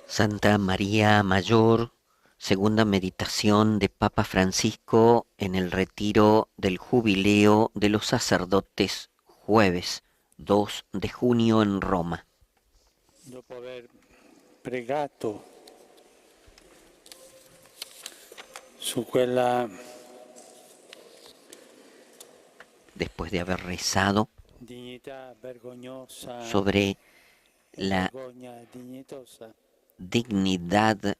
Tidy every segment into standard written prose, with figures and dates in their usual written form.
Santa María Mayor, segunda meditación de Papa Francisco en el retiro del Jubileo de los Sacerdotes, jueves 2 de junio en Roma. Dopo aver pregato su quella Después de haber rezado dignità vergognosa sobre e la vergogna dignitosa dignidad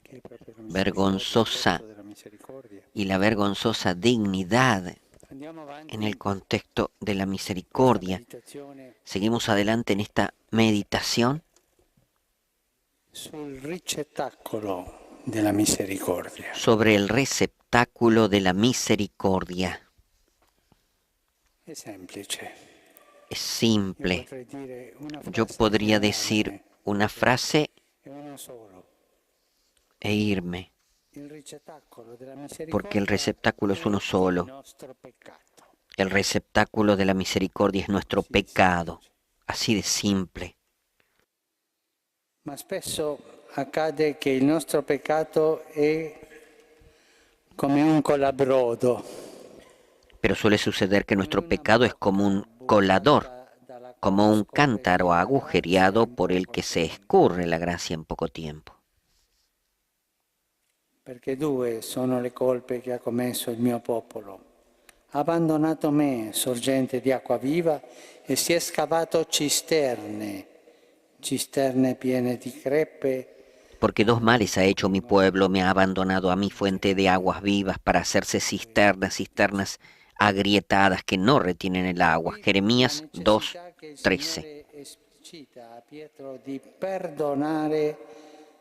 che è proprio la misericordia, il vergonzosa gesto della misericordia. y la vergonzosa dignidad Andiamo en avanti el contexto de la in questa misericordia. meditazione Seguimos adelante en esta meditación sul ricettacolo della misericordia. sobre el receptáculo de la misericordia. È semplice. Es Io simple. potrei dire una Yo frase podría finale, decir una frase e uno solo. e irme, Il ricettacolo della porque el misericordia receptáculo es uno è il solo. nostro peccato. El receptáculo de la misericordia es nuestro Sì, pecado. semplice. Así de simple. Ma spesso accade che il nostro peccato è come un colabrodo, Pero suele suceder que nuestro come una pecado es como un bocca colador, bucata dalla como quale un cántaro scorrerebbe la grazia agujereado in por el poco que se tempo. escurre la gracia en poco tiempo. Perché due sono le colpe che ha commesso il mio popolo. Ha abbandonato me, sorgente di acqua viva, e si è scavato cisterne piene di crepe. Porque dos males ha hecho mi pueblo, me ha abandonado a mi fuente de aguas vivas para hacerse cisternas, cisternas agrietadas que no retienen el agua. Qui la Jeremías necessità che il 2:13. Signore esplicita a Pietro di perdonare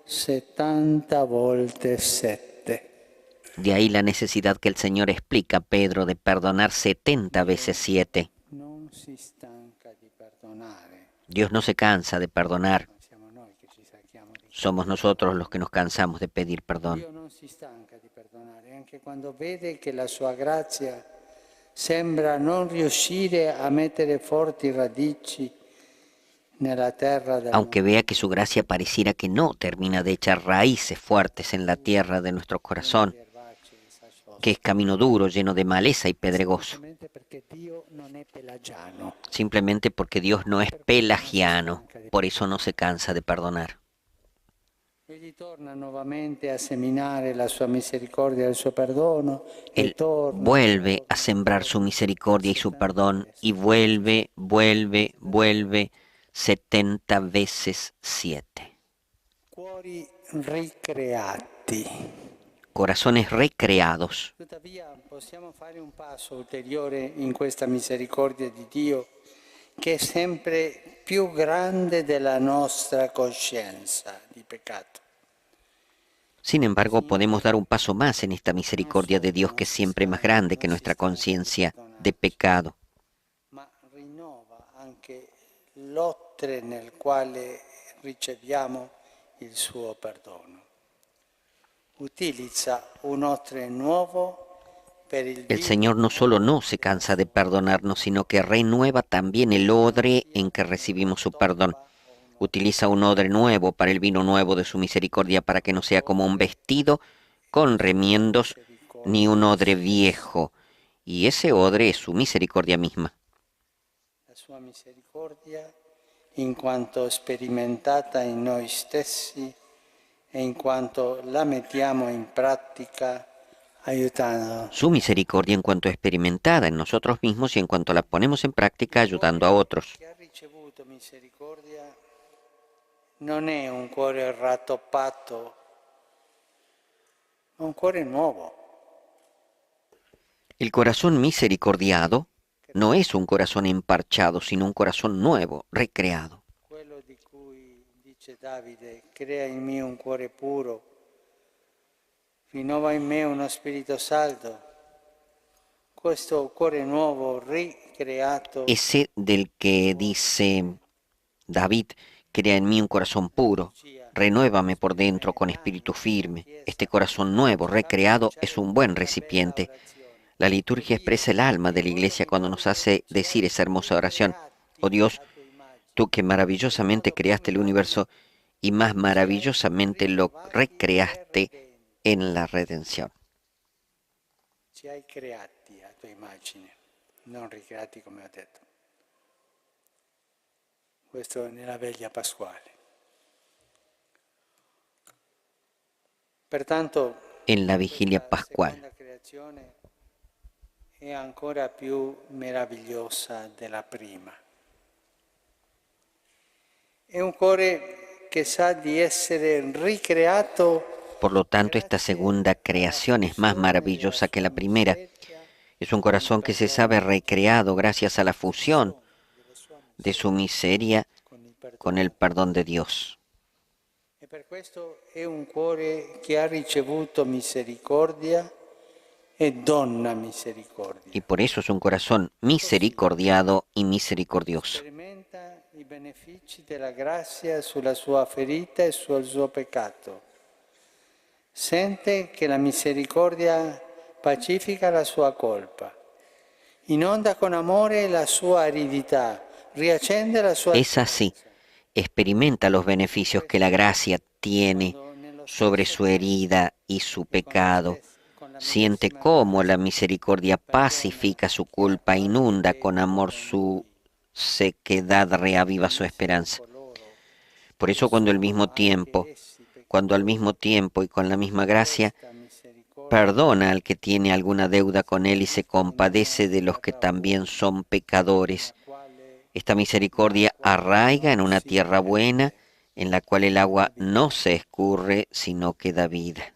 70 volte 7. De ahí la necesidad que el Señor explica a Pedro de perdonar 70 veces 7. Non si stanca di perdonare. Dios no se cansa de perdonar, Non siamo noi che ci stanchiamo di somos nosotros los que nos cansamos de pedir perdón. Dio non si stanca di perdonare, anche quando vede che la sua grazia sembra non riuscire a mettere forti radici nella terra del Aunque vea que su gracia pareciera que no termina de echar raíces fuertes en la tierra de nuestro corazón, erbacee e sassosi. que es camino duro, lleno de maleza y pedregoso, Semplicemente perché Dio non è pelagiano. simplemente porque Dios no es pelagiano, por eso no se cansa de perdonar. Egli torna nuovamente a seminare la sua misericordia e il suo perdono e Él torna. vuelve a sembrar su misericordia y su perdón y vuelve, 70 veces 7. Cuori ricreati. Corazones recreados. Tuttavia possiamo fare un passo ulteriore in questa misericordia di Dio che è sempre più grande della nostra coscienza di peccato. Sin embargo, podemos dar un paso más en esta misericordia de Dios que es siempre más grande que nuestra conciencia de pecado. Ma rinnova anche l'ottre nel quale riceviamo il suo perdono. Utilizza un ottre nuovo per il El vino Señor no solo no se cansa de perdonarnos, sino que renueva también el odre en que recibimos su perdón. Utiliza un odre nuevo para el vino nuevo de su misericordia, para que no sea como un vestido con remiendos, ni un odre viejo. Y ese odre es su misericordia misma. la sua misericordia in quanto sperimentata in noi stessi e in quanto la mettiamo in pratica aiutando. Su misericordia en cuanto experimentada en nosotros mismos y en cuanto la ponemos en práctica ayudando a otros. Chi ha ricevuto misericordia non è un cuore rattoppato, ma un cuore nuovo. El corazón misericordiado no es un corazón emparchado, sino un corazón nuevo, recreado. Quello di cui dice Davide, crea in me un cuore puro, rinnova in me uno spirito saldo. Questo cuore nuovo, ricreato, Ese del que dice David, crea en mí un corazón puro, renuévame por dentro con espíritu firme. Este corazón nuevo, recreado, es un buen recipiente. La liturgia expresa el alma de la Iglesia cuando nos hace decir esa hermosa oración. Oh Dios, tú que maravillosamente creaste el universo y más maravillosamente lo recreaste en la redención. Ci hai creati a tua immagine, non ricreati come ho detto. Questo nella veglia pasquale. Pertanto, En la vigilia questa pascual. seconda creazione è ancora più meravigliosa della prima. È un cuore che sa di essere ricreato. Por lo tanto, esta segunda creación es más maravillosa que la primera. Es un corazón que se sabe recreado gracias a la fusión de su miseria con el perdón de Dios. E per questo è un cuore che ha ricevuto misericordia e dona misericordia. Y por eso es un corazón misericordiado y misericordioso. Sperimenta i benefici della grazia sulla sua ferita e sul suo peccato. Sente che la misericordia pacifica la sua colpa, inonda con amore la sua aridità, riaccende la sua Es así. Experimenta los beneficios que la gracia tiene sobre su herida y su pecado. Siente cómo la misericordia pacifica su culpa, inunda con amor su sequedad, reaviva su esperanza. Por eso cuando al mismo tiempo y con la misma gracia, perdona al que tiene alguna deuda con él y se compadece de los que también son pecadores. Esta misericordia arraiga en una tierra buena, en la cual el agua no se escurre, sino que da vida.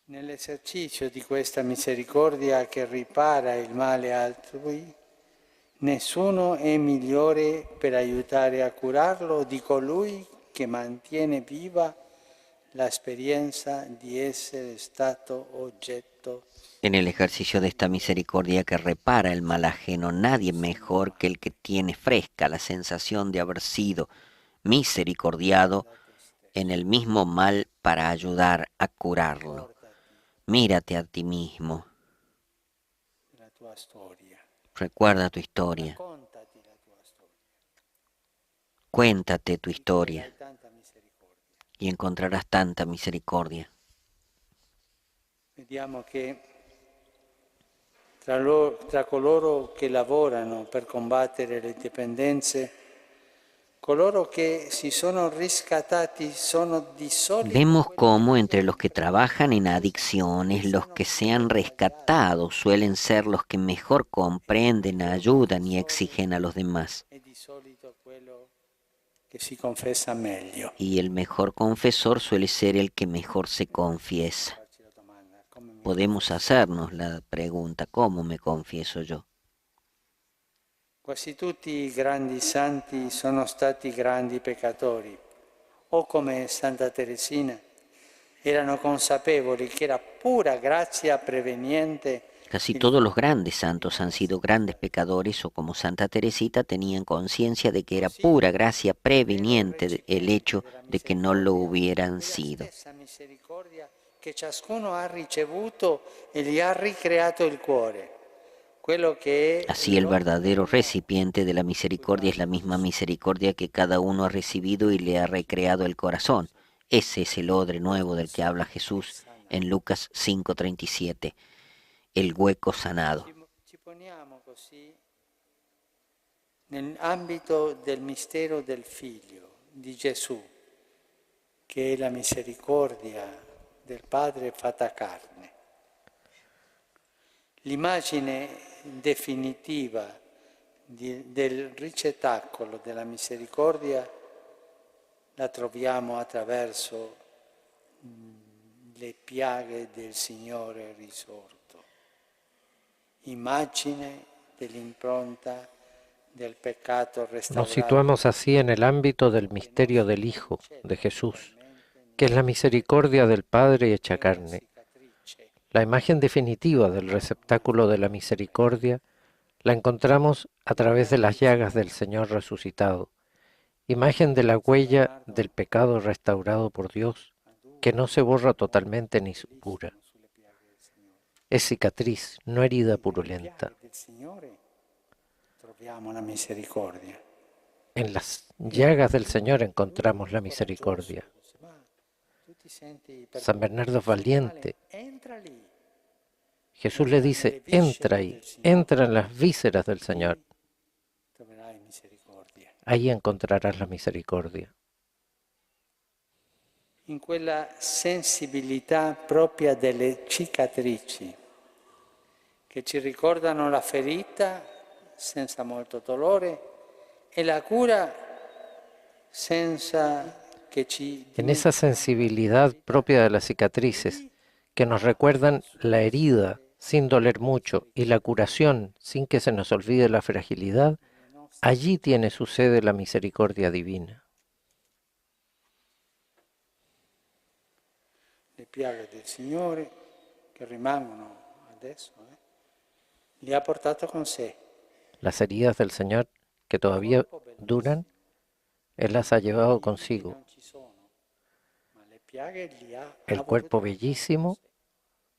Nell'esercizio di questa misericordia che ripara il male altrui, nessuno è migliore per aiutare a curarlo di colui che mantiene viva la experiencia di essere stato oggetto. En el ejercicio de esta misericordia que repara el mal ajeno, nadie mejor que el que tiene fresca la sensación de haber sido misericordiado en el mismo mal para ayudar a curarlo. Mírate a ti mismo. La tua storia. Recuerda tu historia. Raccontati la tua storia. Cuéntate tu historia Hai tanta misericordia. y encontrarás tanta misericordia. Vediamo che tra coloro che lavorano per combattere le dipendenze, coloro che si sono riscattati sono di solito Vemos quelli cómo entre los que trabajan en adicciones, los que se han rescatado suelen ser los que mejor comprenden, ayudan y exigen a los demás. e di solito quello che si confessa meglio. Y el mejor confesor suele ser el que mejor se confiesa. Farci la domanda, come mi Podemos confesso? hacernos la pregunta, ¿cómo me confieso yo? Quasi tutti i grandi santi sono stati grandi peccatori, o come Santa Teresina, erano consapevoli che era pura grazia preveniente Casi il todos los grandes santos han sido grandes pecadores o como Santa Teresita tenían conciencia de que era pura gracia preveniente el hecho de que no lo hubieran sido. stessa misericordia che ciascuno ha ricevuto e gli ha ricreato il cuore. Quello che è Así el verdadero recipiente de la misericordia es la misma misericordia que cada uno ha recibido y le ha recreado el corazón. Ese es el odre nuevo del que habla Jesús en Lucas 5:37, el hueco sanado. ci poniamo così nell'ambito del mistero del Figlio di Gesù, che è la misericordia del Padre fatta carne. L'immagine definitiva del ricettacolo della misericordia la troviamo attraverso le piaghe del Signore risorto, immagine dell'impronta del peccato Nos restaurato. situamos así en el ámbito del misterio del Hijo, de Jesús, que es la misericordia del Padre hecha carne. La imagen definitiva del receptáculo de la misericordia la encontramos a través de las llagas del Señor resucitado, imagen de la huella del pecado restaurado por Dios, que no se borra totalmente ni supura. Es cicatriz, no herida purulenta. Del Signore troviamo la misericordia. En las llagas del Señor encontramos la misericordia. San Bernardo es valiente. Jesús le dice, entra ahí, entra en las vísceras del Señor. Ahí encontrarás la misericordia. In quella sensibilità propria delle cicatrici che ci ricordano la ferita senza molto dolore e la cura senza che ci... En esa sensibilidad propia de las cicatrices que nos recuerdan la herida sin doler mucho y la curación sin que se nos olvide la fragilidad, allí tiene su sede la misericordia divina. Le piaghe del Signore che rimangono adesso, le ha portato con sé. Las heridas del Señor que todavía duran, Él las ha llevado consigo. El cuerpo bellísimo,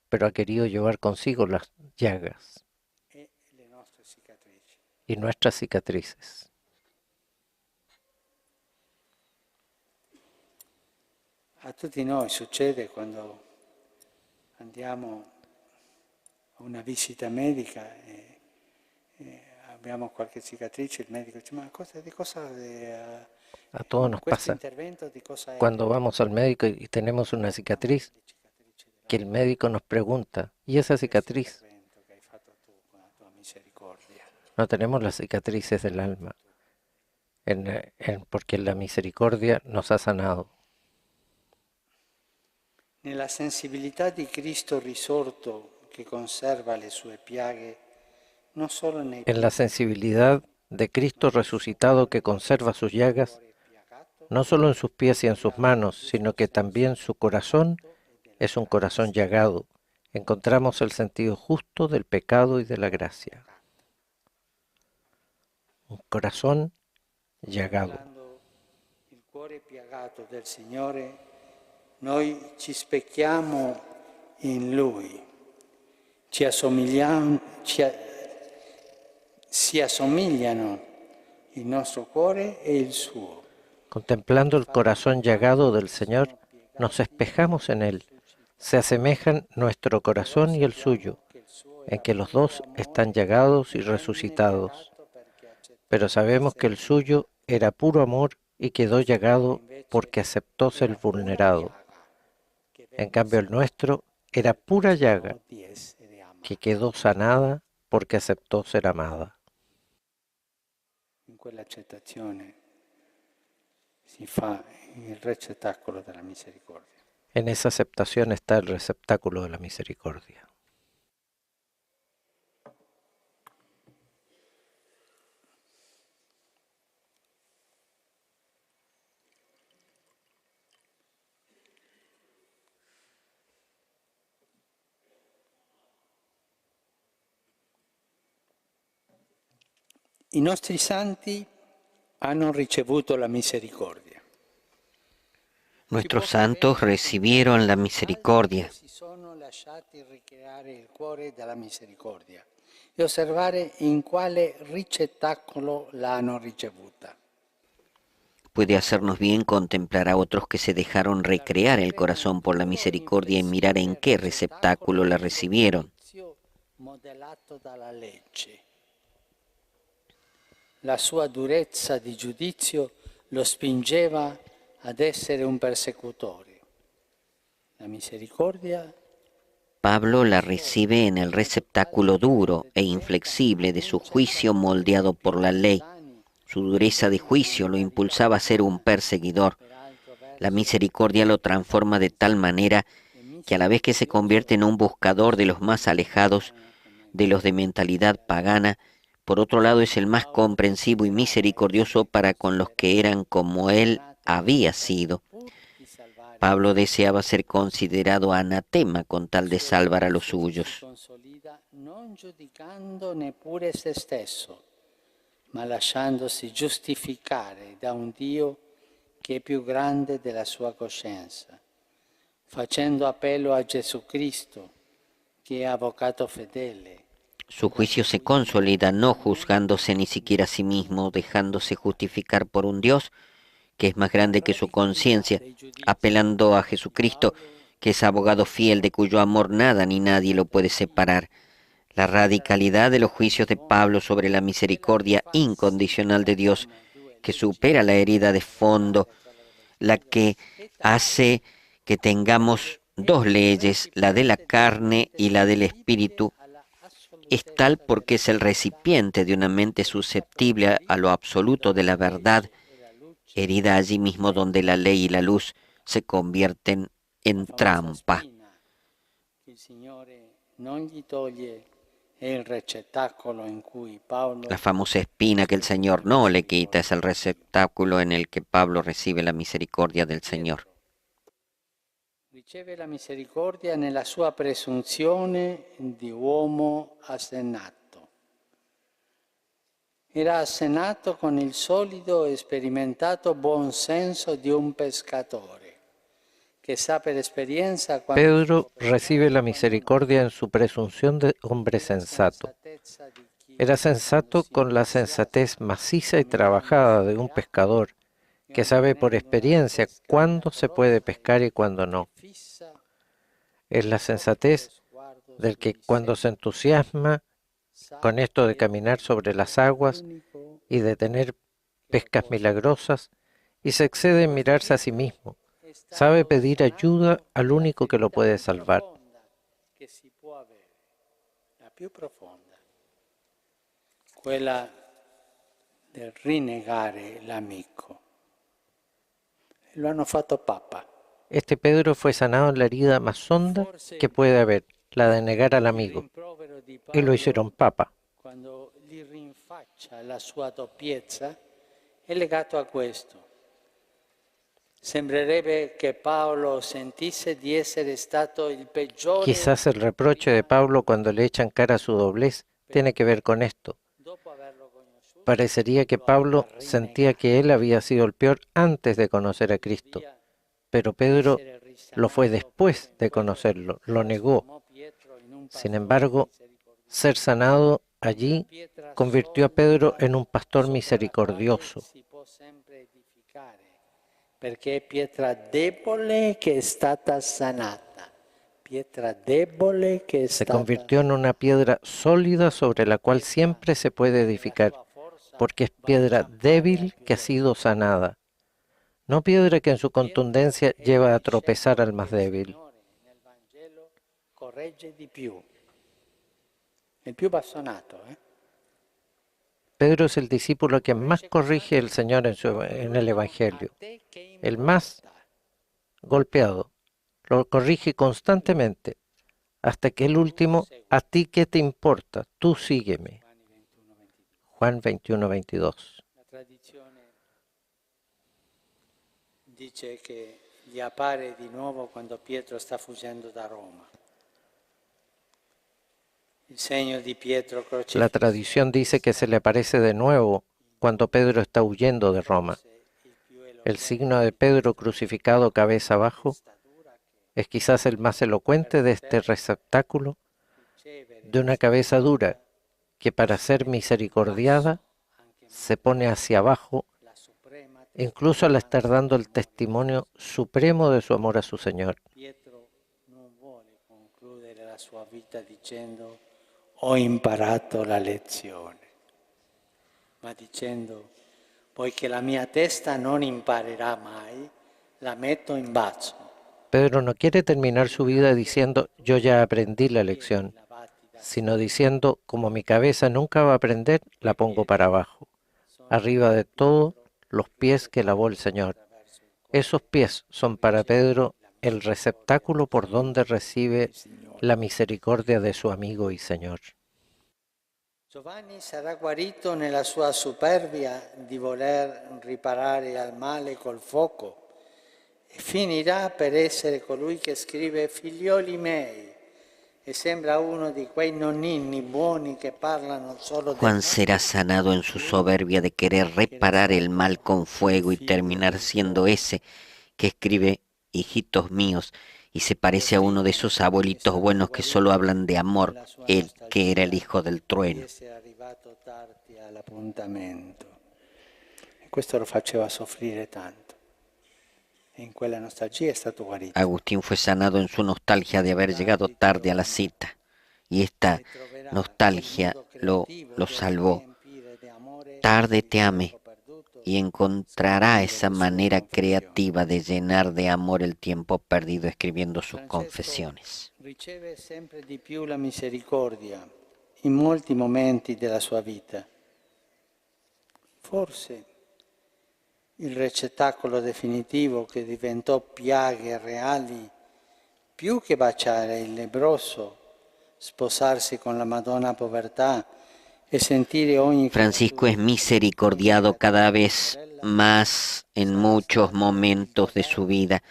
pero ha querido llevar consigo las llagas y nuestras cicatrices. A tutti noi succede quando andiamo a una visita medica e abbiamo qualche cicatrice, il medico dice, ma di cosa A todos nos questo pasa intervento di cosa è? cuando vamos al médico y tenemos una cicatriz, que el médico nos pregunta, ¿y esa cicatriz? No tenemos las cicatrices del alma, porque la misericordia nos ha sanado. Nella sensibilità di Cristo risorto che conserva le sue piaghe, non solo nei En la sensibilidad de Cristo resucitado que conserva sus llagas, no solo en sus pies y en sus manos, sino que también su corazón es un corazón llagado. Encontramos el sentido justo del pecado y de la gracia. Un corazón llagado. il cuore piagato del Signore, noi ci specchiamo in Lui, si assomigliano il nostro cuore e il suo. Contemplando el corazón llagado del Señor, nos espejamos en Él. Se asemejan nuestro corazón y el suyo, en que los dos están llagados y resucitados. Pero sabemos que el suyo era puro amor y quedó llagado porque aceptó ser vulnerado. En cambio el nuestro era pura llaga que quedó sanada porque aceptó ser amada. In quell'accettazione si fa il receptáculo della misericordia. En esa aceptación está el receptáculo de la misericordia. I nostri santi hanno ricevuto la misericordia. Nuestros santos recibieron la misericordia. Si sono lasciati ricreare il cuore della misericordia e osservare in quale ricettacolo l'hanno ricevuta. Puede hacernos bien contemplar a otros que se dejaron recrear el corazón por la misericordia y mirar en qué receptáculo la recibieron. Modellato dalla legge. La sua durezza di giudizio lo spingeva ad essere un persecutore. La misericordia Pablo la recibe en el receptáculo duro e inflexible de su juicio moldeado por la ley. Su dureza de juicio lo impulsaba a ser un perseguidor. La misericordia lo transforma de tal manera que a la vez que se convierte en un buscador de los más alejados, de los de mentalidad pagana, por otro lado es el más comprensivo y misericordioso para con los que eran como él había sido. Pablo deseaba ser considerado anatema con tal de salvar a los suyos. consolida non giudicando neppure se stesso, ma lasciandosi giustificare da un Dio che è più grande della sua coscienza, facendo appello a Gesù Cristo, che è avvocato fedele. Su juicio se consolida no juzgándose ni siquiera a sí mismo, dejándose justificar por un Dios que es más grande que su conciencia, apelando a Jesucristo, que es abogado fiel de cuyo amor nada ni nadie lo puede separar. La radicalidad de los juicios de Pablo sobre la misericordia incondicional de Dios, que supera la herida de fondo, la que hace que tengamos dos leyes, la de la carne y la del espíritu, es tal porque es el recipiente de una mente susceptible a lo absoluto de la verdad, herida allí mismo donde la ley y la luz se convierten en trampa. La famosa espina que el Señor no le quita es el receptáculo en el que Pablo recibe la misericordia del Señor. Riceve la misericordia nella sua presunzione di uomo assennato. Era assennato con il solido e sperimentato buon senso di un pescatore, che sa per esperienza quando Pedro recibe la misericordia en su presunción de hombre sensato. Era sensato con la sensatez maciza y trabajada de un pescador, que sabe por experiencia cuándo se puede pescar y cuándo no. Es la sensatez del que cuando se entusiasma con esto de caminar sobre las aguas y de tener pescas milagrosas, y se excede en mirarse a sí mismo, sabe pedir ayuda al único que lo puede salvar. La più profonda, quella del rinnegare l'amico. Lo hanno fatto papa. Este Pedro fue sanado en la herida más honda que puede haber, la de negar al amigo, y lo hicieron papa. Quando gli rinfaccia la sua doppiezza, è legato a questo. Sembrerebbe che Paolo sentisse di essere stato il peggiore. Quizás el reproche de Pablo cuando le echan cara a su doblez tiene que ver con esto. Parecería que Pablo sentía que él había sido el peor antes de conocer a Cristo, pero Pedro lo fue después de conocerlo, lo negó. Sin embargo, ser sanado allí convirtió a Pedro en un pastor misericordioso. Perché è pietra debole che è stata sanata. Pietra debole che è Se stata. convirtió en una piedra sólida sobre la cual siempre se puede edificar, porque es piedra débil que ha sido sanada, no piedra que en su contundencia lleva a tropezar al más débil. Nel Vangelo corregge di più. Il più bassonato, Pedro es el discípulo que más corrige el Señor en el Evangelio, el más golpeado. Lo corrige constantemente, hasta que el último, ¿a ti qué te importa? Tú sígueme. Juan 21, 22. La tradizione dice che gli appare di nuovo quando Pietro sta fuggendo da Roma. Il segno di Pietro La crocifisso. tradición dice que se le aparece de nuevo cuando Pedro está huyendo de Roma. El signo de Pedro crucificado cabeza abajo es quizás el más elocuente de este receptáculo de una cabeza dura que para ser misericordiada se pone hacia abajo, incluso al estar dando el testimonio supremo de su amor a su Señor. Pietro non vuole concludere la sua vita dicendo ho imparato la lezione, ma dicendo poiché la mia testa non imparerà mai, la metto in bacio. Pedro no quiere terminar su vida diciendo yo ya aprendí la lección, sino diciendo como mi cabeza nunca va a aprender, la pongo para abajo. Arriba de todo, los pies que lavó el Señor. Esos pies son para Pedro el receptáculo por donde recibe la misericordia de su amigo y Señor. Giovanni sarà guarito nella sua superbia di voler riparare al male col fuoco e finirà per essere colui che scrive figlioli miei e sembra uno di quei nonnini buoni che parlano solo del Juan será sanado en su soberbia de querer reparar el mal con fuego y terminar siendo ese que escribe hijitos míos, y se parece a uno de esos abuelitos buenos que solo hablan de amor, él que era el hijo del trueno. essere arrivato tardi all'appuntamento. E questo lo faceva soffrire tanto. E in quella nostalgia è stato guarito. Agustín fue sanado en su nostalgia de haber llegado tarde a la cita, y esta nostalgia lo salvó. Tarde te ame, y encontrará esa manera creativa de llenar de amor el tiempo perdido escribiendo sus confesiones. Riceve sempre di più la misericordia in molti momenti della sua vita. Forse il recettacolo definitivo che diventò piaghe reali, più che baciare il lebbroso, sposarsi con la Madonna Povertà e sentire ogni Francisco es misericordiado cada vez más en muchos momentos de su vida.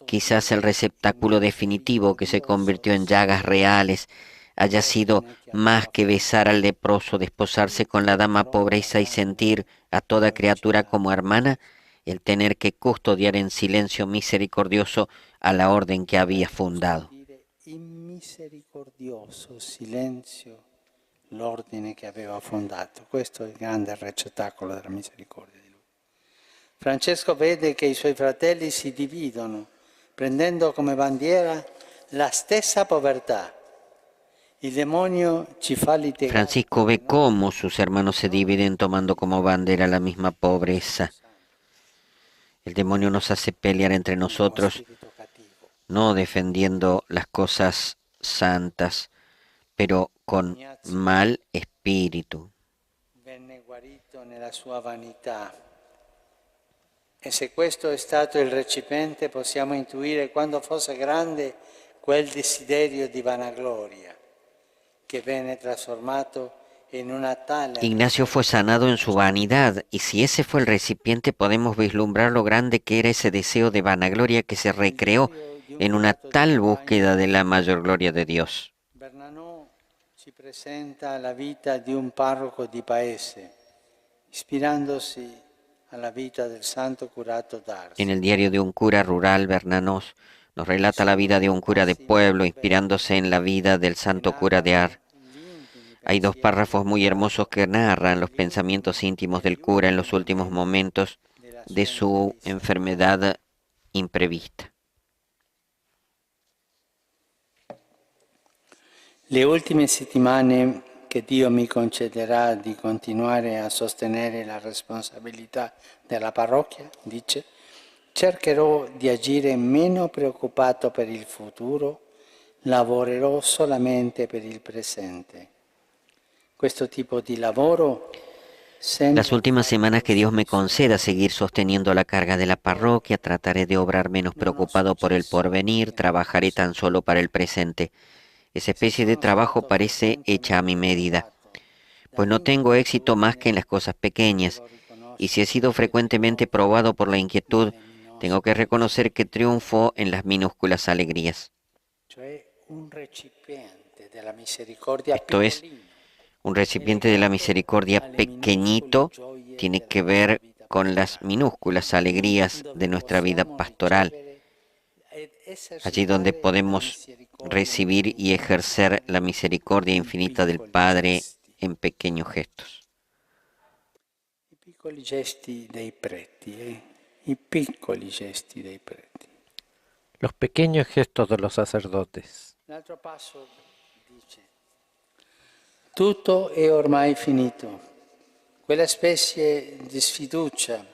Quizás el receptáculo definitivo que se convirtió en llagas reales haya sido más que besar al leproso, desposarse con la dama pobreza y sentir a toda criatura como hermana, el tener que custodiar en silencio misericordioso a la orden que había fundado. in misericordioso silenzio l'ordine che aveva fondato. Questo è il grande recettacolo della misericordia di lui. Francesco vede che i suoi fratelli si dividono, prendendo come bandiera la stessa povertà. Il demonio ci fa litigare. Francisco ve cómo sus hermanos se dividen tomando como bandera la misma pobreza. El demonio nos hace pelear entre nosotros, no defendiendo las cosas santas, pero con mal espíritu. Venne guarito nella sua vanità. E se questo è stato il recipiente, possiamo intuire quando fosse grande quel desiderio di vanagloria che venne trasformato in una tale... Ignacio fue sanado en su vanidad, y si ese fue el recipiente, podemos vislumbrar lo grande que era ese deseo de vanagloria que se recreó en una tal búsqueda de la mayor gloria de Dios. Bernanos ci presenta la vita di un parroco di paese, ispirandosi alla vita del santo curato d'Ars. En el diario de un cura rural, Bernanos nos relata la vida de un cura de pueblo, inspirándose en la vida del santo cura de Ars. Hay dos párrafos muy hermosos que narran los pensamientos íntimos del cura en los últimos momentos de su enfermedad imprevista. Le ultime settimane che Dio mi concederà di continuare a sostenere la responsabilità della parrocchia, dice, cercherò di agire meno preoccupato per il futuro, lavorerò solamente per il presente. Questo tipo di lavoro Las últimas semanas que Dios me conceda seguir sosteniendo la carga de la parroquia, trataré de obrar menos preocupado por el porvenir, trabajaré tan solo para el presente. Esa especie de trabajo parece hecha a mi medida, pues no tengo éxito más que en las cosas pequeñas, y si he sido frecuentemente probado por la inquietud, tengo que reconocer que triunfo en las minúsculas alegrías. Esto es, un recipiente de la misericordia pequeñito tiene que ver con las minúsculas alegrías de nuestra vida pastoral, allí donde podemos recibir y ejercer la misericordia infinita del Padre en pequeños gestos. I piccoli gesti dei preti, i piccoli gesti dei preti. Los pequeños gestos de los sacerdotes. L'altro passo dice, tutto è ormai finito. Quella specie di sfiducia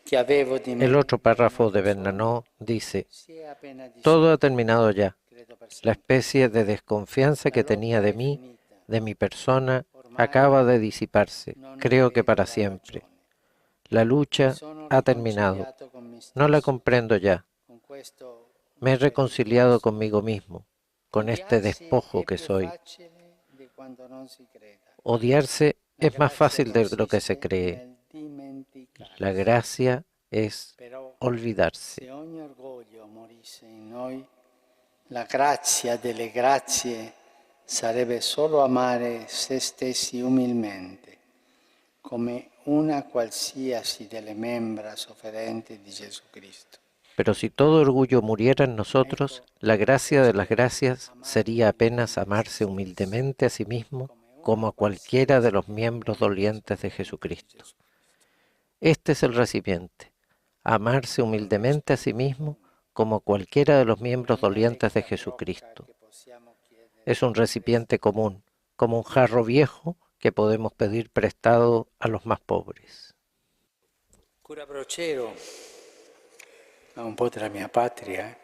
che avevo di me El otro párrafo de Bernanos dice, si è appena dissolta, todo ha terminado ya. credo per La sempre. especie de desconfianza que tenía de mí, de mi persona, acaba de disiparse, creo que para siempre. La lucha ha terminado. No la comprendo ya. Con questo Me he reconciliado conmigo mismo, con este despojo que soy. di quando non si creda. Odiarse es más fácil de lo que se cree. La gracia es Però olvidarse. se ogni orgoglio morisse in noi, la grazia delle grazie sarebbe solo amare se stessi umilmente, come una qualsiasi delle membra sofferenti di Gesù Cristo. Pero si todo orgullo muriera en nosotros, la gracia de las gracias sería apenas amarse humildemente a sí mismo como a cualquiera de los miembros dolientes de Jesucristo. Este es el recipiente, amarse humildemente a sí mismo como cualquiera de los miembros dolientes de Jesucristo. Es un recipiente común, como un jarro viejo que podemos pedir prestado a los más pobres. Cura Brochero, un po' della mia patria,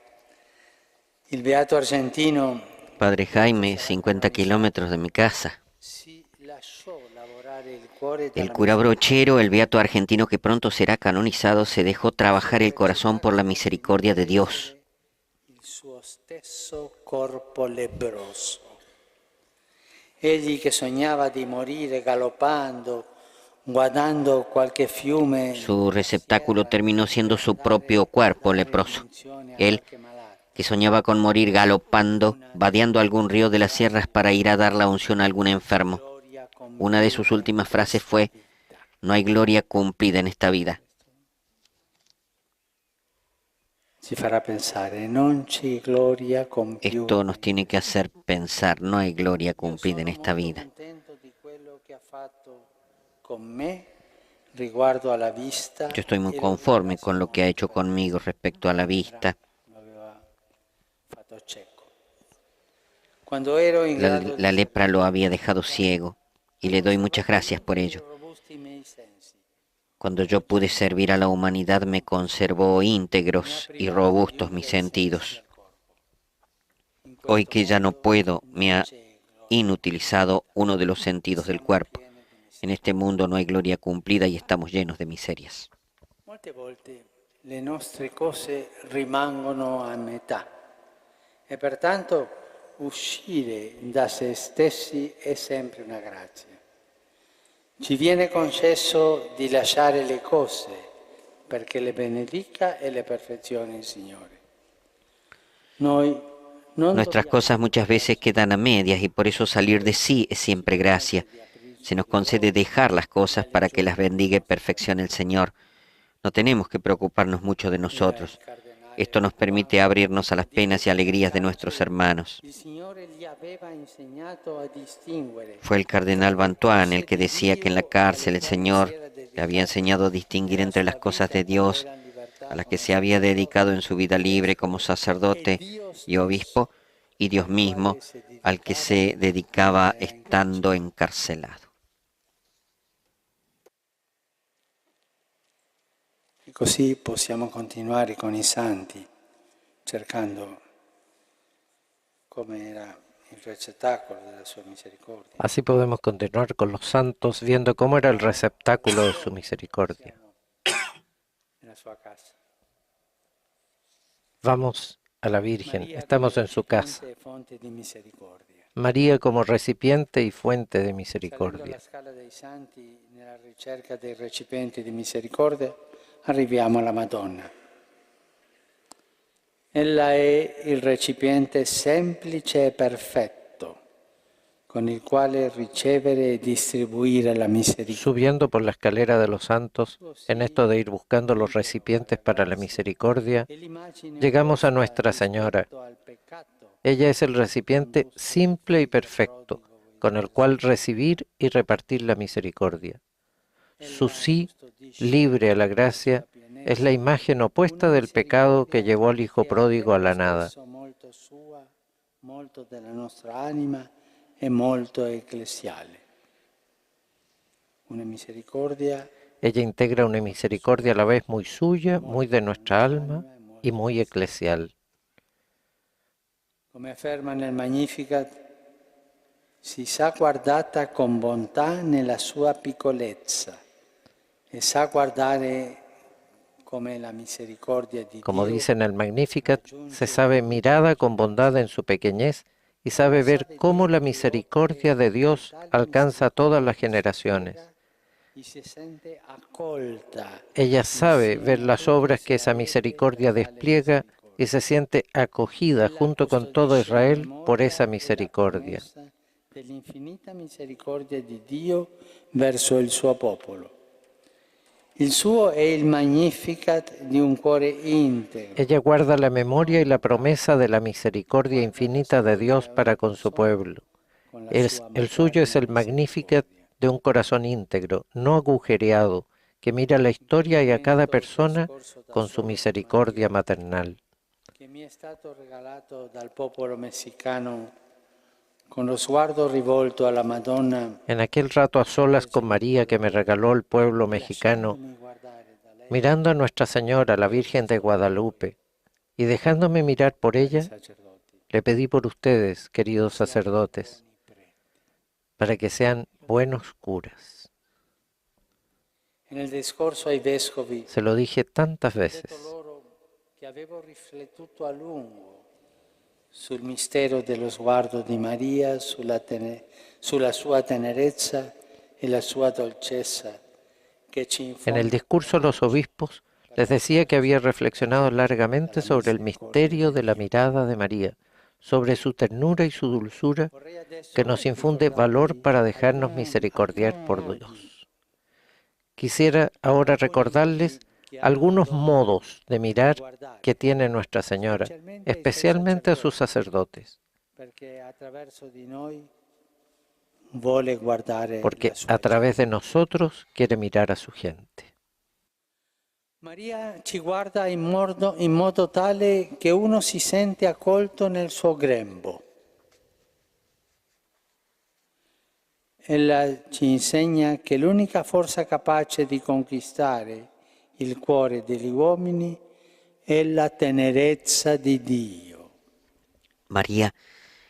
il beato argentino Padre Jaime, 50 kilómetros de mi casa. El cura Brochero, el beato argentino que pronto será canonizado, se dejó trabajar el corazón por la misericordia de Dios. Il suo stesso corpo lebbroso. Egli che sognava di morire galoppando, guardando qualche fiume. Su receptáculo terminó siendo su propio cuerpo leproso. Él, que soñaba con morir galopando, vadeando algún río de las sierras para ir a dar la unción a algún enfermo. Una de sus últimas frases fue: "No hay gloria cumplida en esta vida". Esto nos tiene que hacer pensar, no hay gloria cumplida en esta vida. Yo estoy muy conforme con lo que ha hecho conmigo respecto a la vista. La lepra lo había dejado ciego y le doy muchas gracias por ello. Cuando yo pude servir a la humanidad me conservó íntegros y robustos mis sentidos. Hoy que ya no puedo, me ha inutilizado uno de los sentidos del cuerpo. En este mundo no hay gloria cumplida y estamos llenos de miserias. Molte volte le nostre cose rimangono a metà e pertanto uscire da se stessi è sempre una grazia. Ci viene concesso di lasciare le cose perché le benedica e le perfezioni il Signore. Nuestras cosas muchas veces quedan a medias y por eso salir de sí es siempre gracia. Se nos concede dejar las cosas para que las bendiga y perfeccione el Señor. No tenemos que preocuparnos mucho de nosotros. Esto nos permite abrirnos a las penas y alegrías de nuestros hermanos. Fue el cardenal Bantuán el que decía que en la cárcel el Señor le había enseñado a distinguir entre las cosas de Dios, a las que se había dedicado en su vida libre como sacerdote y obispo, y Dios mismo, al que se dedicaba estando encarcelado. E così possiamo continuare con i santi, cercando come era il receptáculo della sua misericordia. Así podemos continuar con los santos, viendo cómo era el receptáculo de su misericordia. Nella sua casa. Vamos a la Virgen, estamos en su casa. Fonte di misericordia. María como recipiente y fuente de Salendo misericordia. la scala dei santi nella ricerca dei recipienti di misericordia, arriviamo alla Madonna. Ella è il recipiente semplice e perfetto con il quale ricevere e distribuire la misericordia. Subiendo por la escalera de los santos, en esto de ir buscando los recipientes para la misericordia, llegamos a Nuestra Señora. Ella es el recipiente simple y perfecto, con el cual recibir y repartir la misericordia. Su sí, libre a la gracia, es la imagen opuesta del pecado que llevó al Hijo pródigo a la nada. Molto sua, molto della nostra anima e molto ecclesiale. Una misericordia Ella integra una misericordia a la vez muy suya, muy de nuestra alma y muy eclesial. come afferma nel Magnificat, si sa guardata con bontà nella sua piccolezza e sa guardare come la misericordia di Como Dio dice en el Magnificat, se sabe mirada con bondad en su pequeñez y sabe ver cómo la misericordia de Dios alcanza a todas las generaciones. y se sente accolta Ella sabe ver las obras que esa misericordia despliega y se siente acogida junto con todo Israel por esa misericordia. dell'infinita misericordia di Dio verso il suo popolo. Il suo è il Magnificat di un cuore integro. Ella guarda la memoria y la promesa de la misericordia infinita de Dios para con su pueblo. El suyo es el Magnificat de un corazón íntegro, no agujereado, que mira la historia y a cada persona con su misericordia maternal. Che mi è stato regalato dal popolo messicano con lo sguardo rivolto alla Madonna, En aquel rato a solas con María que me regaló el pueblo mexicano, mirando a Nuestra Señora, la Virgen de Guadalupe, y dejándome mirar por ella, le pedí por ustedes, queridos sacerdotes, para que sean buenos curas. nel discorso ai vescovi, Se lo dije tantas ho detto veces. loro che avevo riflettuto a lungo sul mistero dello sguardo di Maria, sulla sua tenerezza e la sua dolcezza, che ci En el infonde discurso a los obispos les decía que había reflexionado largamente sobre el misterio de la mirada de María, sobre su ternura y su dulzura que nos infunde valor para dejarnos misericordiar por Dios. Quisiera ahora recordarles algunos modos de mirar que tiene Nuestra Señora, especialmente a sus sacerdotes, perché attraverso di noi vuole guardare porque la sua a través de nosotros quiere mirar a su gente. Maria ci guarda in modo tale che uno si sente accolto nel suo grembo. Ella ci insegna che l'unica forza capace di conquistare il cuore degli uomini è la tenerezza di Dio. María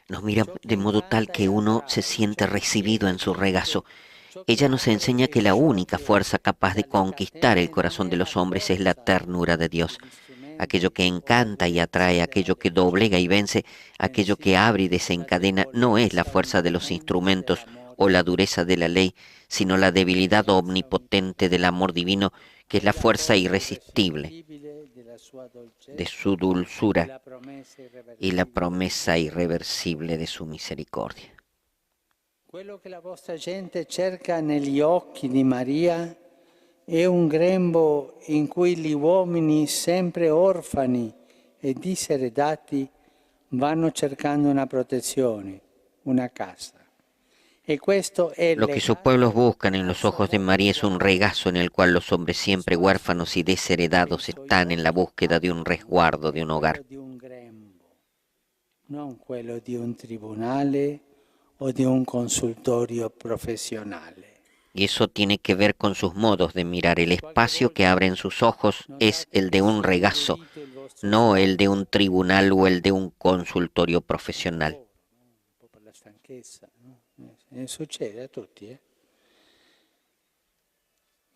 nos mira de modo tal que uno se siente recibido en su regazo. Ella nos enseña que la única fuerza capaz de conquistar el corazón de los hombres es la ternura de Dios. Aquello que encanta y atrae, aquello que doblega y vence, aquello que abre y desencadena, no es la fuerza de los instrumentos o la dureza de la ley, sino la debilidad omnipotente del amor divino, que es la fuerza irresistible de su dulzura y la promesa irreversible de su misericordia. Quello che la vostra gente cerca negli occhi di Maria è un grembo in cui gli uomini, sempre orfani e diseredati, vanno cercando una protezione, una casa. E questo è Lo que sus pueblos buscan en los ojos de María es un regazo en el cual los hombres siempre huérfanos y desheredados están en la búsqueda de un resguardo, de un hogar. di un grembo, non quello di un tribunale o di un consultorio professionale. Y eso tiene que ver con sus modos de mirar. El espacio que abren sus ojos es el de un regazo, no el de un tribunal o el de un consultorio profesional. Un po' per la stanchezza, no? Succede a tutti,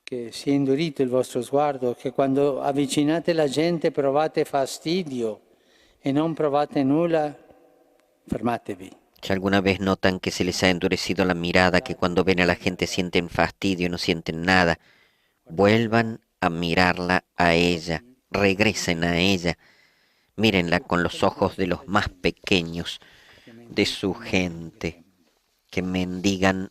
che si è indurito il vostro sguardo, che quando avvicinate la gente provate fastidio e non provate nulla, fermatevi. Si alguna vez notan que se les ha endurecido la mirada, que cuando ven a la gente sienten fastidio y no sienten nada, vuelvan a mirarla a ella, regresen a ella, mírenla con los ojos de los más pequeños de su gente, que mendigan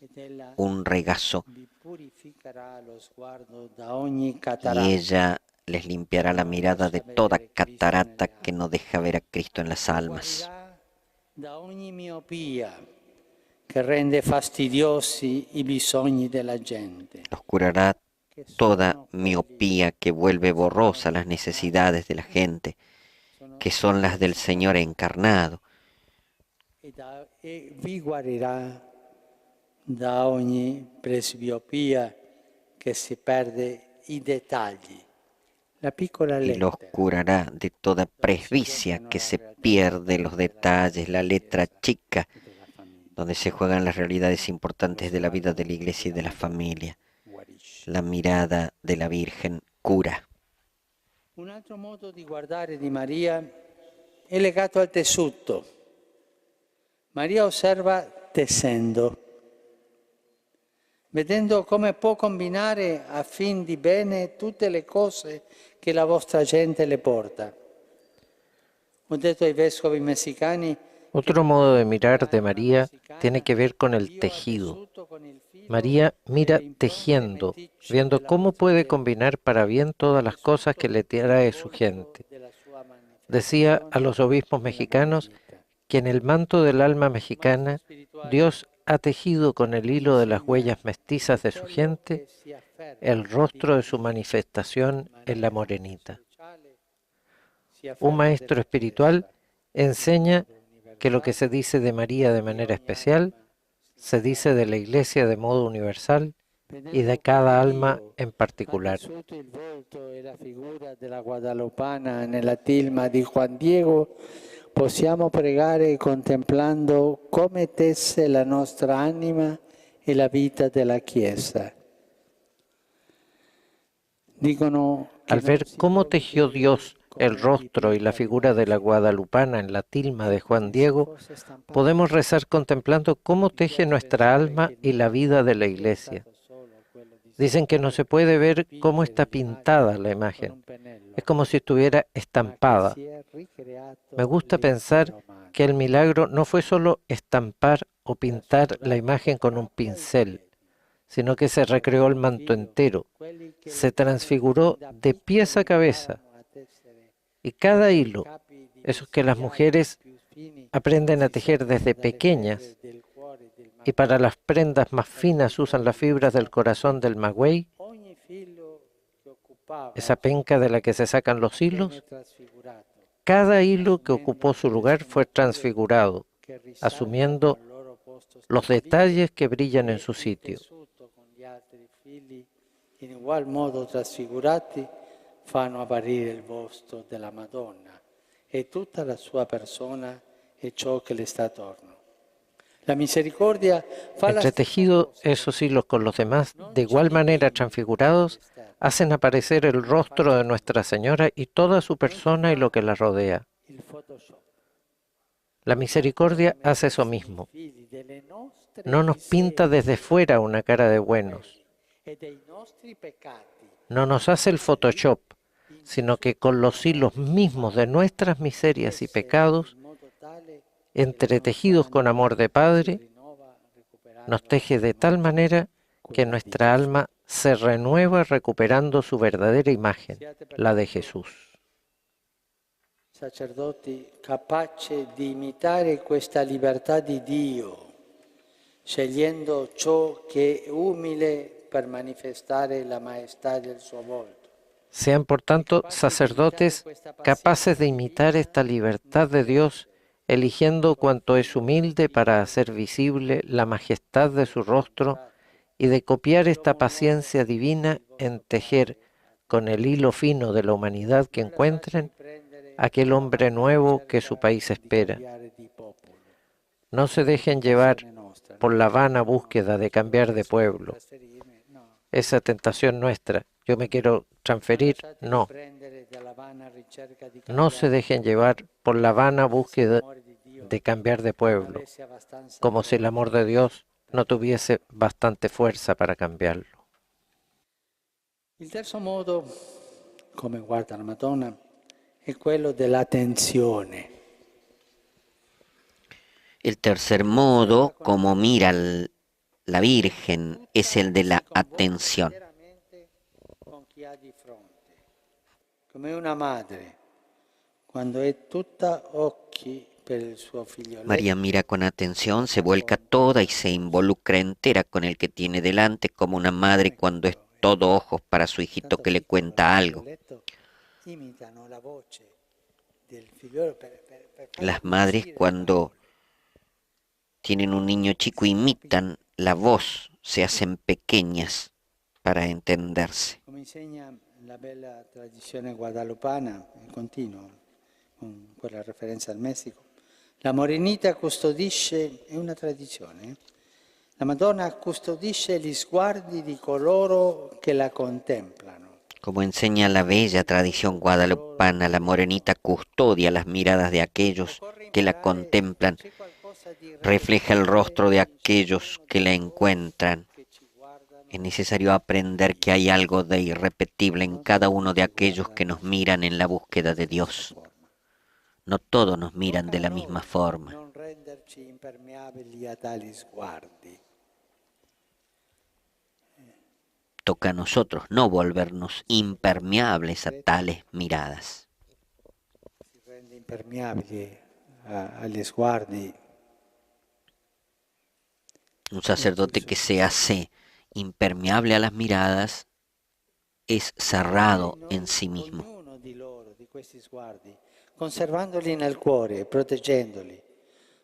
un regazo, Vi purificherà lo sguardo da ogni y catarata. ella les limpiará la mirada de toda catarata que no deja ver a Cristo en las almas. Guarirà da ogni miopia che rende fastidiosi i bisogni della gente. Los curará toda miopía que vuelve borrosa las necesidades de la gente, que son las del Señor encarnado, E vi guarirà da ogni presbiopia che si perde i dettagli. La piccola y los lettera. curará de toda presbicia que se pierde los detalles, la letra chica, donde se juegan las realidades importantes de la vida de la iglesia y de la familia. La mirada de la Virgen cura. Un altro modo di guardare di Maria è legato al tessuto. Maria osserva tessendo, vedendo come può combinare a fin di bene tutte le cose che la vostra gente le porta. Ho detto ai vescovi messicani Otro modo de mirar de María tiene que ver con el tejido. María mira tejiendo, viendo cómo puede combinar para bien todas las cosas que le trae su gente. Decía a los obispos mexicanos que en el manto del alma mexicana Dios ha tejido con el hilo de las huellas mestizas de su gente el rostro de su manifestación en la morenita. Un maestro espiritual enseña que lo que se dice de María de manera especial se dice de la Iglesia de modo universal y de cada alma en particular. Sotto il volto e la figura della Guadalupana nella tilma di Juan Diego possiamo pregare contemplando come tesse la nostra anima e la vita della Chiesa. Dicono che Al ver cómo tejió Dios el rostro y la figura de la Guadalupana en la tilma de Juan Diego, podemos rezar contemplando cómo teje nuestra alma y la vida de la Iglesia. Dicen que no se puede ver cómo está pintada la imagen. Es como si estuviera estampada. Me gusta pensar que el milagro no fue solo estampar o pintar la imagen con un pincel, sino que se recreó el manto entero, se transfiguró de pies a cabeza. Y cada hilo, esos que las mujeres aprenden a tejer desde pequeñas, y para las prendas más finas usan las fibras del corazón del maguey, esa penca de la que se sacan los hilos, cada hilo que ocupó su lugar fue transfigurado, asumiendo los detalles que brillan en su sitio. In igual modo trasfigurati fanno apparire il volto della Madonna e tutta la sua persona e ciò che le sta attorno. La misericordia fa la Entretejido esos hilos con los demás, de igual manera transfigurados, hacen aparecer el rostro de Nuestra Señora y toda su persona y lo que la rodea. il Photoshop. La misericordia hace eso mismo. No nos pinta desde fuera una cara de buenos. E dei nostri peccati No nos hace el Photoshop, sino que con los hilos mismos de nuestras miserias y pecados, in modo tale entretejidos con amor de Padre, nos teje de tal manera que nuestra alma se renueva recuperando su verdadera imagen, la de Jesús. sacerdoti capaci di imitare questa libertà di Dio, scegliendo ciò che è umile per manifestare la maestà del suo volto. Sean por tanto sacerdotes capaces de imitar esta libertad de Dios, eligiendo cuanto es humilde para hacer visible la majestad de su rostro y de copiar esta paciencia divina en tejer con el hilo fino de la humanidad que encuentren aquel hombre nuevo que su país espera. No se dejen llevar por la vana búsqueda de cambiar de pueblo. Esa tentación nuestra, yo me quiero transferir, no. No se dejen llevar por la vana búsqueda de cambiar de pueblo, como si el amor de Dios no tuviese bastante fuerza para cambiarlo. Il terzo modo, come guarda la Madonna, è quello dell'attenzione. El tercer modo, como mira la Virgen, es el de la atención. Con chi ha di fronte, come una madre, quando è tutta occhi per il suo figlioletto. María mira con atención, se vuelca toda y se involucra entera con el que tiene delante, como una madre cuando es todo ojos para su hijito que le cuenta algo. Imitano la voce del figliolo per Las madres cuando tienen un niño chico imitan la voz, se hacen pequeñas para entenderse. Come insegna la bella tradizione guadalupana, in continuo, con quella referenza al Messico, la morenita custodisce, è una tradizione, la Madonna custodisce gli sguardi di coloro che la contemplano. Como enseña la bella tradición guadalupana, la morenita custodia las miradas de aquellos que la contemplan, refleja el rostro de aquellos que la encuentran. Es necesario aprender que hay algo de irrepetible en cada uno de aquellos que nos miran en la búsqueda de Dios. No todos nos miran de la misma forma. Non renderci impermeabili a tali sguardi. Toca a nosotros no volvernos impermeables a tales miradas. Si rende impermeabili agli sguardi. Un sacerdote que se hace impermeable a las miradas es cerrado en sí mismo. Ognuno di loro, di questi sguardi, conservandoli nel cuore, proteggendoli.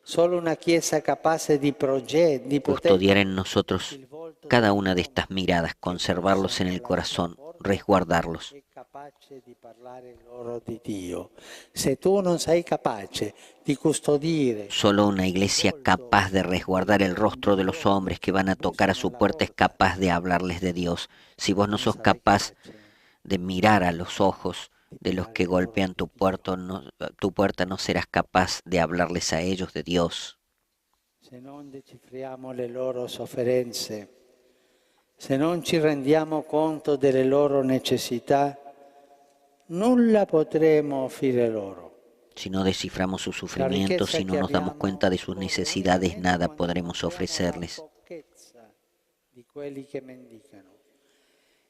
Solo una Chiesa capace di Custodiar proteggere en nosotros cada una de estas miradas, conservarlos en el corazón, resguardarlos. è capace di parlare loro di Dio. Se tu non sei capace di custodire Solo una iglesia capaz de resguardar el rostro de los hombres que van a tocar a su puerta es capaz de hablarles de Dios. Si vos no sos capaz de mirar a los ojos de los que golpean tu puerta, no serás capaz de hablarles a ellos de Dios. se non decifriamo le loro sofferenze, se non ci rendiamo conto delle loro necessità, nulla potremo offrire loro. Si no desciframos sus sufrimientos, si no nos damos cuenta de sus necesidades, nada podremos ofrecerles. Di quelli che mendicano.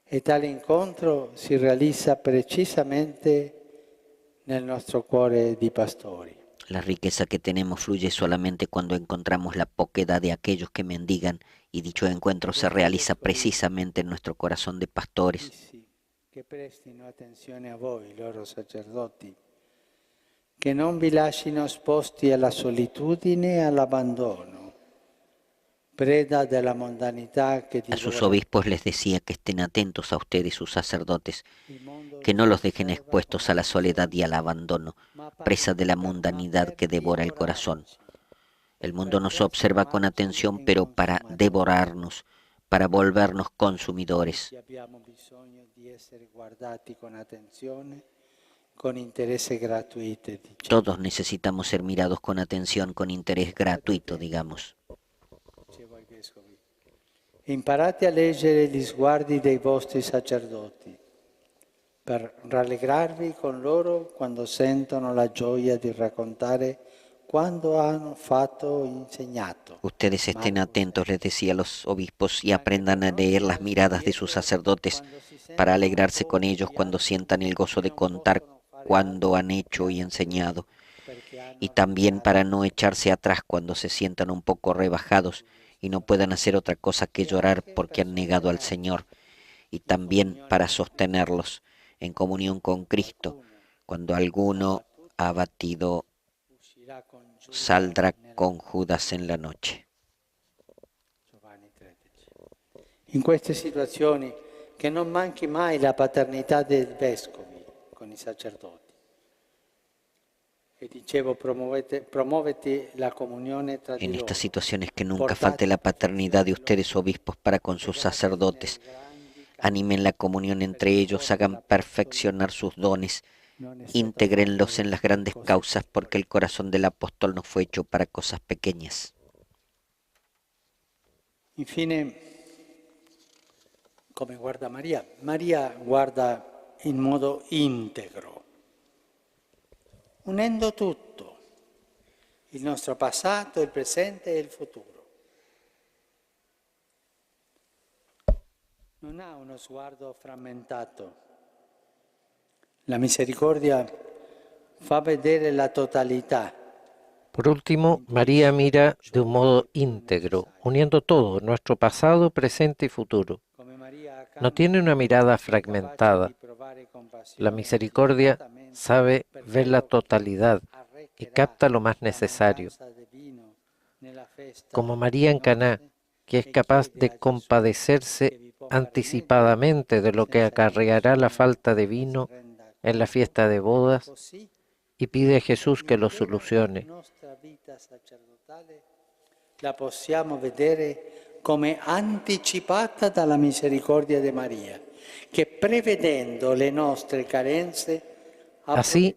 E tale incontro si realizza precisamente nel nostro cuore di pastori. La riqueza que tenemos fluye solamente cuando encontramos la poquedad de aquellos que mendigan, y dicho encuentro se realiza precisamente en nuestro corazón de pastores. Che prestino attenzione a voi, loro sacerdoti, che non vi lascino esposti alla solitudine e all'abbandono, preda della mondanità che A sus obispos les decía que estén atentos a ustedes, sus sacerdotes, que no los dejen expuestos a la soledad y al abandono, presa de la mundanidad que devora el corazón. El mundo nos observa con atención, pero para devorarnos, para volvernos consumidores. Abbiamo bisogno di essere guardati con attenzione, con interesse gratuito. Todos necesitamos ser mirados con atención, con interés gratuito, digamos. Imparate a leggere gli sguardi dei vostri sacerdoti, per rallegrarvi con loro quando sentono la gioia di raccontare quando hanno fatto insegnato. Ustedes estén atentos, les decía a los obispos, y aprendan a leer las miradas de sus sacerdotes para alegrarse con ellos cuando sientan el gozo de contar cuando han hecho y enseñado, y también para no echarse atrás cuando se sientan un poco rebajados y no puedan hacer otra cosa que llorar porque han negado al Señor, y también para sostenerlos en comunión con Cristo. Cuando alguno abatido saldrá con Judas en la noche. In queste situazioni che non manchi mai la paternità dei vescovi con i sacerdoti. E dicevo, promuovete la comunione tra di En loro. estas situaciones que nunca falte la paternidad de ustedes obispos para con sus sacerdotes. Animen la comunión entre ellos, hagan perfeccionar sus dones, intégrenlos en las grandes causas, porque el corazón del apóstol no fue hecho para cosas pequeñas. Infine, come guarda Maria? Maria guarda in modo integro, unendo tutto, il nostro passato, il presente e il futuro. Non ha uno sguardo frammentato. La misericordia fa vedere la totalità. Por último, María mira de un modo íntegro, uniendo todo, nuestro pasado, presente y futuro. No tiene una mirada fragmentada. La misericordia sabe ver la totalidad y capta lo más necesario. Como María en Caná, que es capaz de compadecerse anticipadamente de lo que acarreará la falta de vino en la fiesta de bodas, y pide a Jesús que lo solucione. La possiamo vedere come anticipata dalla misericordia di Maria, che prevedendo le nostre carenze. Así,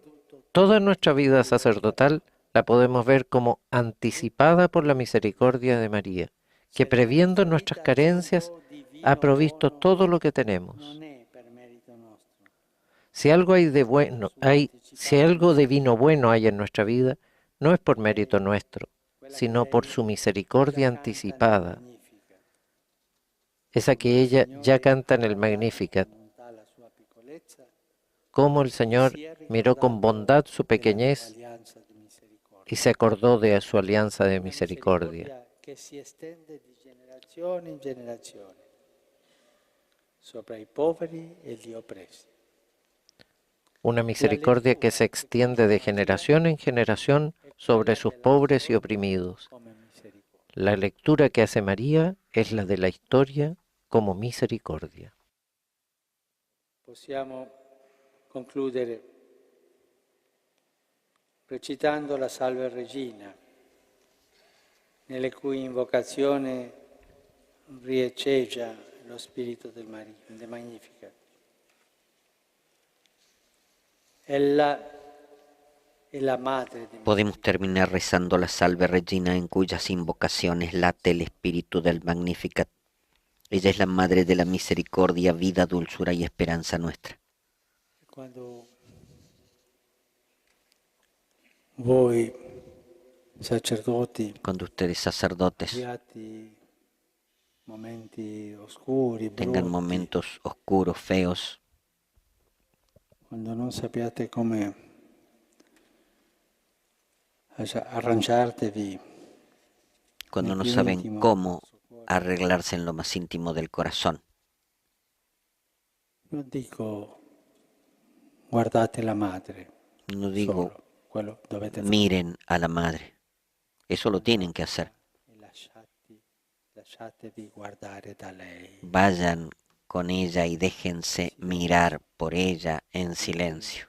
toda nuestra vida sacerdotal la podemos ver como anticipada por la misericordia de María, que previendo nuestras carencias ha provisto todo lo que tenemos. Si algo hay de bueno, si algo de vino bueno hay en nuestra vida, no es por mérito nuestro, sino por su misericordia anticipada, esa que ella ya canta en el Magnificat. Cómo el Señor miró con bondad su pequeñez y se acordó de su alianza de misericordia. Que si estende di generazione in generazione sopra i poveri e gli oppressi. Una misericordia que se extiende de generación en generación sobre sus pobres y oprimidos. La lectura que hace María es la de la historia como misericordia. Possiamo concludere recitando la Salve Regina, nelle cui invocazione riecheggia lo spirito del Magnificat. Podemos terminar rezando la Salve Regina, en cuyas invocaciones late el espíritu del Magnificat. Ella es la Madre de la Misericordia, vida, dulzura y esperanza nuestra. Cuando voi, sacerdoti, Cuando ustedes, sacerdotes, tengan momentos oscuros, feos, cuando non sappiate come arrangiartevi, cuando no saben cómo arreglarse en lo más íntimo del corazón. No digo guardate la madre, no digo miren a la madre, eso lo tienen que hacer. Vayan con ella y déjense mirar por ella en silencio.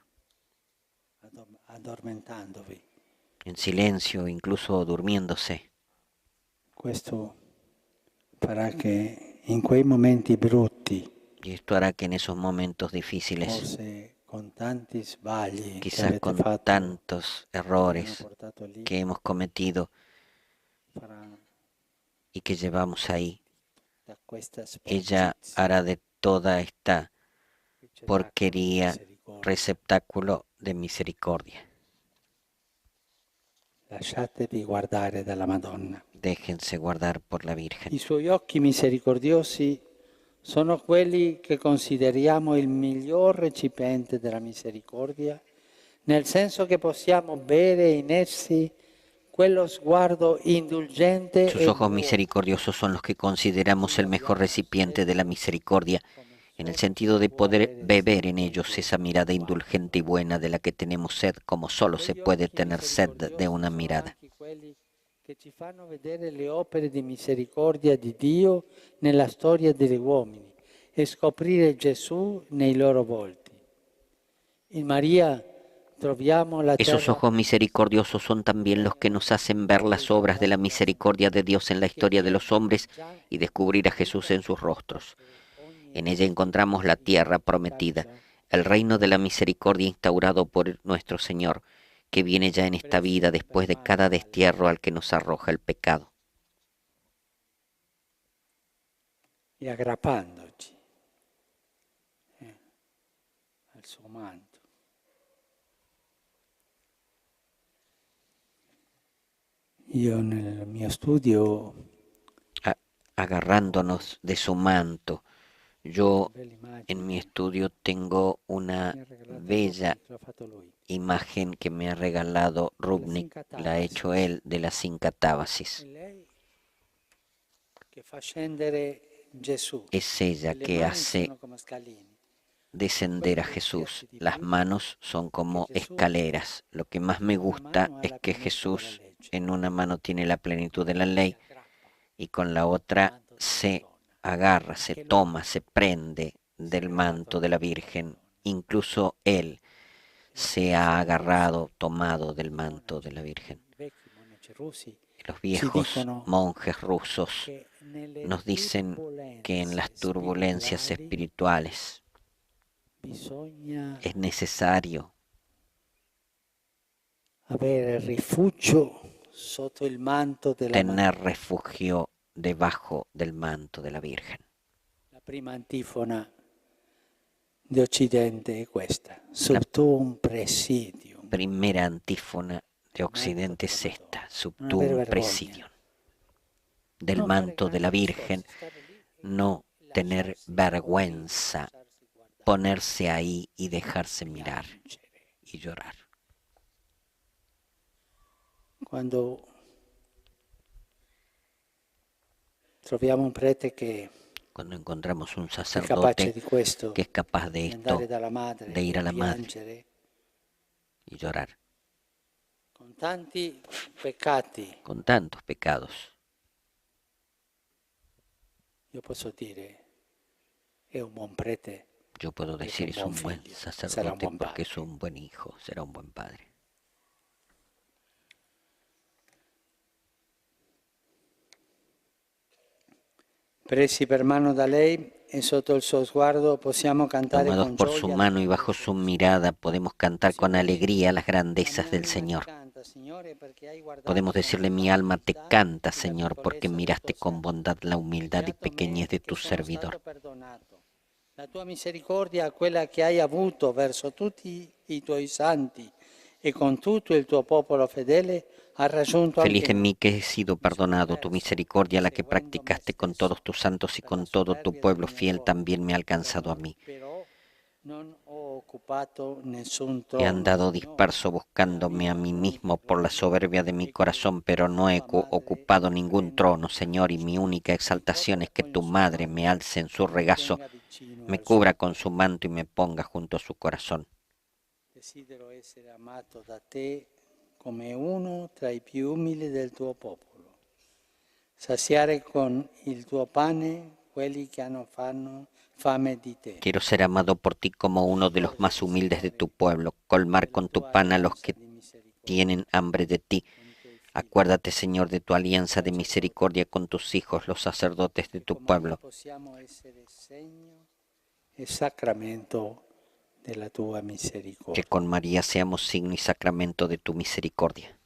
En silencio, incluso durmiéndose. Questo farà che in quei momenti brutti, y esto hará que en esos momentos difíciles, quizás con tantos errores que hemos cometido y que llevamos ahí, ella hará de toda esta porquería receptáculo de misericordia. Lasciatevi guardare dalla Madonna. Déjense guardar por la Virgen. I suoi occhi misericordiosi sono quelli che consideriamo il miglior recipiente della misericordia, nel senso che possiamo bere in essi quello sguardo indulgente. Sus ojos misericordiosos son los que consideramos el mejor recipiente de la misericordia, en el sentido de poder beber en ellos esa mirada indulgente y buena de la que tenemos sed, como solo se puede tener sed de una mirada. Che ci fanno vedere le opere di misericordia di Dio nella storia degli uomini e scoprire Gesù nei loro volti. In Maria troviamo la Esos ojos misericordiosos son también los que nos hacen ver las obras de la misericordia de Dios en la historia de los hombres y descubrir a Jesús en sus rostros. En ella encontramos la tierra prometida, el reino de la misericordia instaurado por nuestro Señor, que viene ya en esta vida después de cada destierro al que nos arroja el pecado. Y aggrapandoci al suo manto. Io nel mio studio, agarrándonos de su manto, yo en mi estudio tengo una bella imagen que me ha regalado Rubnik, la ha hecho él, de la Sincatábasis. Es ella que hace descender a Jesús. Las manos son como escaleras. Lo que más me gusta es que Jesús en una mano tiene la plenitud de la ley y con la otra se agarra, se toma, se prende del manto de la Virgen. Incluso él se ha agarrado, tomado del manto de la Virgen. Los viejos monjes rusos nos dicen que en las turbulencias espirituales es necesario tener refugio debajo del manto de la Virgen. La prima antífona di Occidente è questa: sub tuum presidium. Primera antífona de Occidente es esta, sub Non avere tuum vergogna. presidium. Del Non fare manto de la grandi Virgen, discorsi, stare lì e no tener lasciarsi vergüenza, lasciarsi guardare, ponerse ahí y dejarse mirar piangere. y llorar. Quando troviamo un prete che Cuando encontramos un è capace sacerdote di questo, que es capaz de di esto, andare dalla madre de ir e a la madre piangere, y llorar, con tanti peccati, con tantos pecados, io posso dire, è un buon prete, yo puedo perché decir è es un buon un buen figlio, sarà un sacerdote buon porque padre. es un buen hijo, será un buen padre. Presi per mano da lei e sotto il suo sguardo possiamo cantare Tomados con por su gioia. mano y bajo su mirada podemos cantar con alegría las grandezas del Señor. Podemos decirle, mi alma te canta, Señor, porque miraste con bondad la humildad y pequeñez de tu servidor. La tua misericordia, quella che hai avuto verso tutti i tuoi santi e con tutto il tuo popolo fedele, ha raggiunto Feliz anche de me. mí que he sido perdonado, tu misericordia, la que practicaste con todos tus santos y con todo tu pueblo fiel, también me ha alcanzado a mí. Però non ho occupato nessun He trono, andado Signore, disperso buscándome a mí mismo por la soberbia de mi corazón, pero no he ocupado ningún trono, Señor, y mi única exaltación es que tu madre me alce en su regazo, me cubra con su manto y me ponga junto a su corazón. Desidero essere amato da te come uno tra i più umili del tuo popolo. Saziare con il tuo pane quelli che hanno fame di te. Quiero ser amado por ti como uno de los más humildes de tu pueblo, colmar con tu pan a los que tienen hambre de ti. Acuérdate, Señor, de tu alianza de misericordia con tus hijos, los sacerdotes de tu pueblo. Possiamo essere segno e sacramento della tua misericordia. Que con María seamos signo y sacramento de tu misericordia.